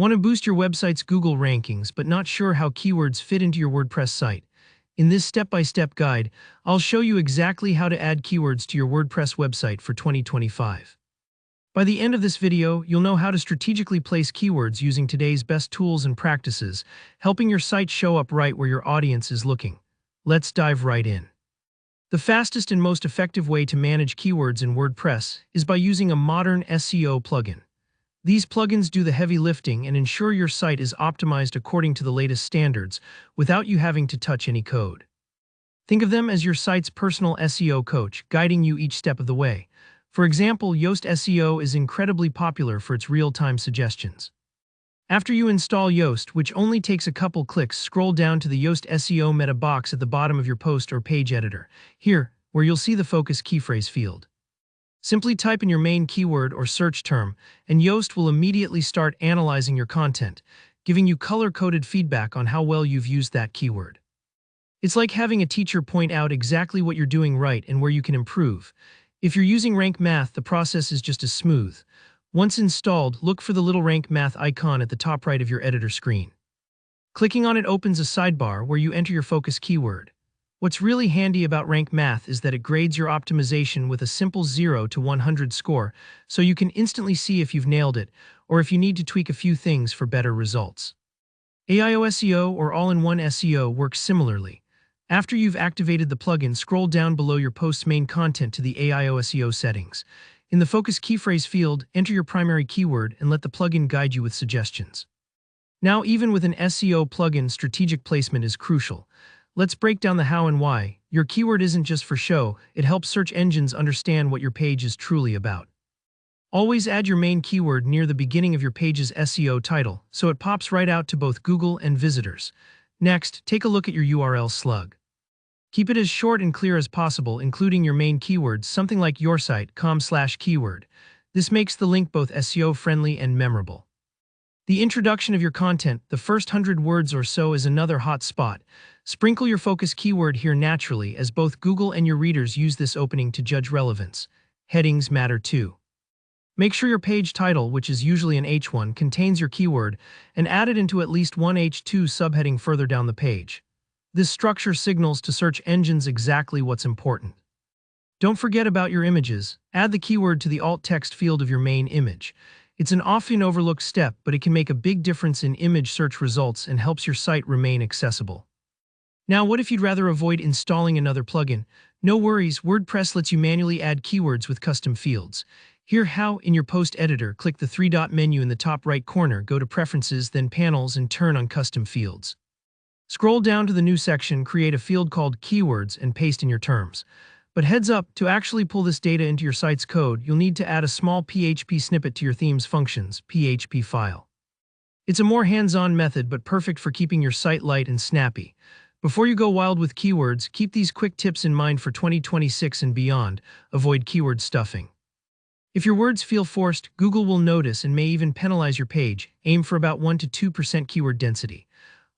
Want to boost your website's Google rankings but not sure how keywords fit into your WordPress site? In this step-by-step guide, I'll show you exactly how to add keywords to your WordPress website for 2025. By the end of this video, you'll know how to strategically place keywords using today's best tools and practices, helping your site show up right where your audience is looking. Let's dive right in. The fastest and most effective way to manage keywords in WordPress is by using a modern SEO plugin. These plugins do the heavy lifting and ensure your site is optimized according to the latest standards without you having to touch any code. Think of them as your site's personal SEO coach, guiding you each step of the way. For example, Yoast SEO is incredibly popular for its real-time suggestions. After you install Yoast, which only takes a couple clicks, scroll down to the Yoast SEO meta box at the bottom of your post or page editor, here, where you'll see the focus keyphrase field. Simply type in your main keyword or search term, and Yoast will immediately start analyzing your content, giving you color-coded feedback on how well you've used that keyword. It's like having a teacher point out exactly what you're doing right and where you can improve. If you're using Rank Math, the process is just as smooth. Once installed, look for the little Rank Math icon at the top right of your editor screen. Clicking on it opens a sidebar where you enter your focus keyword. What's really handy about Rank Math is that it grades your optimization with a simple 0 to 100 score, so you can instantly see if you've nailed it or if you need to tweak a few things for better results. AIO SEO or All-in-One SEO works similarly. After you've activated the plugin, scroll down below your post's main content to the AIO SEO settings. In the focus keyphrase field, enter your primary keyword and let the plugin guide you with suggestions. Now, even with an SEO plugin, strategic placement is crucial. Let's break down the how and why. Your keyword isn't just for show, it helps search engines understand what your page is truly about. Always add your main keyword near the beginning of your page's SEO title, so it pops right out to both Google and visitors. Next, take a look at your URL slug. Keep it as short and clear as possible, including your main keywords, something like yoursite.com/keyword. This makes the link both SEO-friendly and memorable. The introduction of your content, the first 100 words or so, is another hot spot. Sprinkle your focus keyword here naturally, as both Google and your readers use this opening to judge relevance. Headings matter too. Make sure your page title, which is usually an H1, contains your keyword, and add it into at least one H2 subheading further down the page. This structure signals to search engines exactly what's important. Don't forget about your images. Add the keyword to the alt text field of your main image. It's an often overlooked step, but it can make a big difference in image search results and helps your site remain accessible. Now, what if you'd rather avoid installing another plugin? No worries, WordPress lets you manually add keywords with custom fields. Here how, in your post editor, click the three-dot menu in the top right corner, go to Preferences, then Panels, and turn on Custom Fields. Scroll down to the new section, create a field called Keywords, and paste in your terms. But heads up, to actually pull this data into your site's code, you'll need to add a small PHP snippet to your theme's functions, PHP file. It's a more hands-on method, but perfect for keeping your site light and snappy. Before you go wild with keywords, keep these quick tips in mind for 2026 and beyond. Avoid keyword stuffing. If your words feel forced, Google will notice and may even penalize your page. Aim for about 1 to 2% keyword density.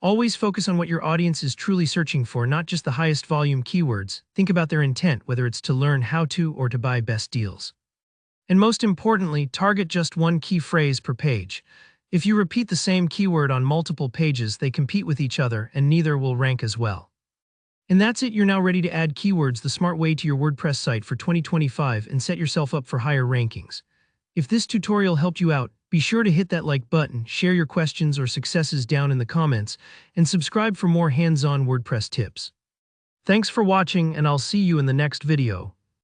Always focus on what your audience is truly searching for, not just the highest volume keywords. Think about their intent, whether it's to learn how to or to buy best deals. And most importantly, target just one key phrase per page. If you repeat the same keyword on multiple pages, they compete with each other and neither will rank as well. And that's it, you're now ready to add keywords the smart way to your WordPress site for 2025 and set yourself up for higher rankings. If this tutorial helped you out, be sure to hit that like button, share your questions or successes down in the comments, and subscribe for more hands-on WordPress tips. Thanks for watching, and I'll see you in the next video.